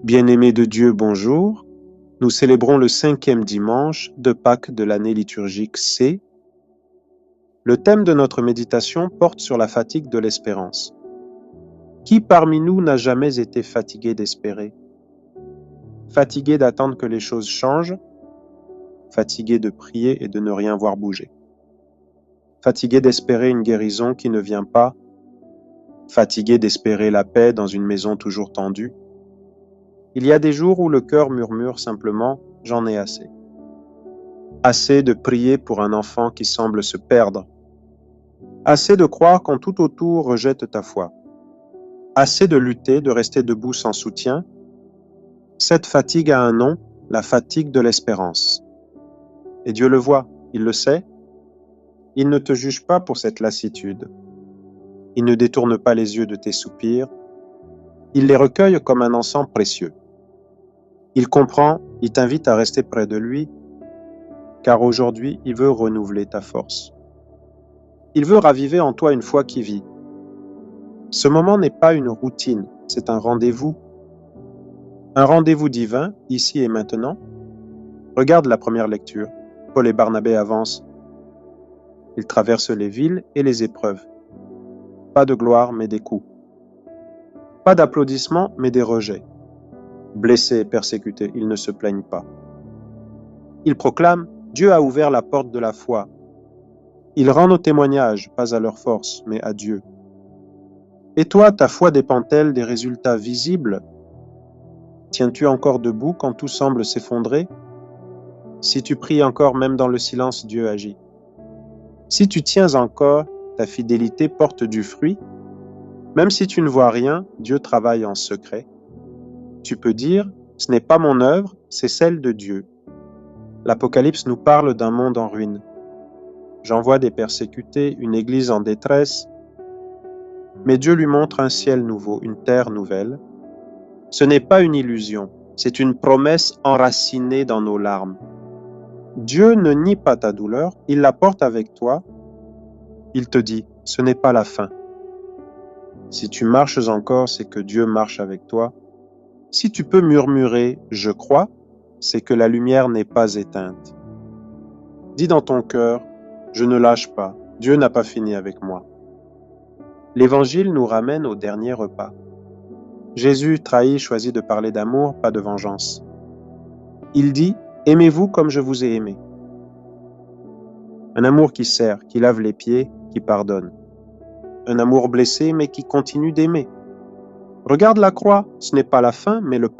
Bien-aimés de Dieu, bonjour. Nous célébrons le 5e dimanche de Pâques de l'année liturgique C. Le thème de notre méditation porte sur la fatigue de l'espérance. Qui parmi nous n'a jamais été fatigué d'espérer? Fatigué d'attendre que les choses changent? Fatigué de prier et de ne rien voir bouger? Fatigué d'espérer une guérison qui ne vient pas? Fatigué d'espérer la paix dans une maison toujours tendue? Il y a des jours où le cœur murmure simplement « j'en ai assez ». Assez de prier pour un enfant qui semble se perdre. Assez de croire quand tout autour rejette ta foi. Assez de lutter, de rester debout sans soutien. Cette fatigue a un nom, la fatigue de l'espérance. Et Dieu le voit, il le sait. Il ne te juge pas pour cette lassitude. Il ne détourne pas les yeux de tes soupirs. Il les recueille comme un encens précieux. Il comprend, il t'invite à rester près de lui, car aujourd'hui, il veut renouveler ta force. Il veut raviver en toi une foi qui vit. Ce moment n'est pas une routine, c'est un rendez-vous. Un rendez-vous divin, ici et maintenant. Regarde la première lecture. Paul et Barnabé avancent. Ils traversent les villes et les épreuves. Pas de gloire, mais des coups. Pas d'applaudissements, mais des rejets. Blessés et persécutés, ils ne se plaignent pas. Ils proclament « Dieu a ouvert la porte de la foi ». Ils rendent au témoignage, pas à leur force, mais à Dieu. Et toi, ta foi dépend-elle des résultats visibles? Tiens-tu encore debout quand tout semble s'effondrer? Si tu pries encore même dans le silence, Dieu agit. Si tu tiens encore, ta fidélité porte du fruit. Même si tu ne vois rien, Dieu travaille en secret. Tu peux dire, ce n'est pas mon œuvre, c'est celle de Dieu. L'Apocalypse nous parle d'un monde en ruine. J'envoie des persécutés, une église en détresse, mais Dieu lui montre un ciel nouveau, une terre nouvelle. Ce n'est pas une illusion, c'est une promesse enracinée dans nos larmes. Dieu ne nie pas ta douleur, il la porte avec toi. Il te dit, ce n'est pas la fin. Si tu marches encore, c'est que Dieu marche avec toi. Si tu peux murmurer « je crois », c'est que la lumière n'est pas éteinte. Dis dans ton cœur « je ne lâche pas, Dieu n'a pas fini avec moi ». L'Évangile nous ramène au dernier repas. Jésus, trahi, choisit de parler d'amour, pas de vengeance. Il dit « aimez-vous comme je vous ai aimé ». Un amour qui sert, qui lave les pieds, qui pardonne. Un amour blessé, mais qui continue d'aimer. Regarde la croix, ce n'est pas la fin, mais le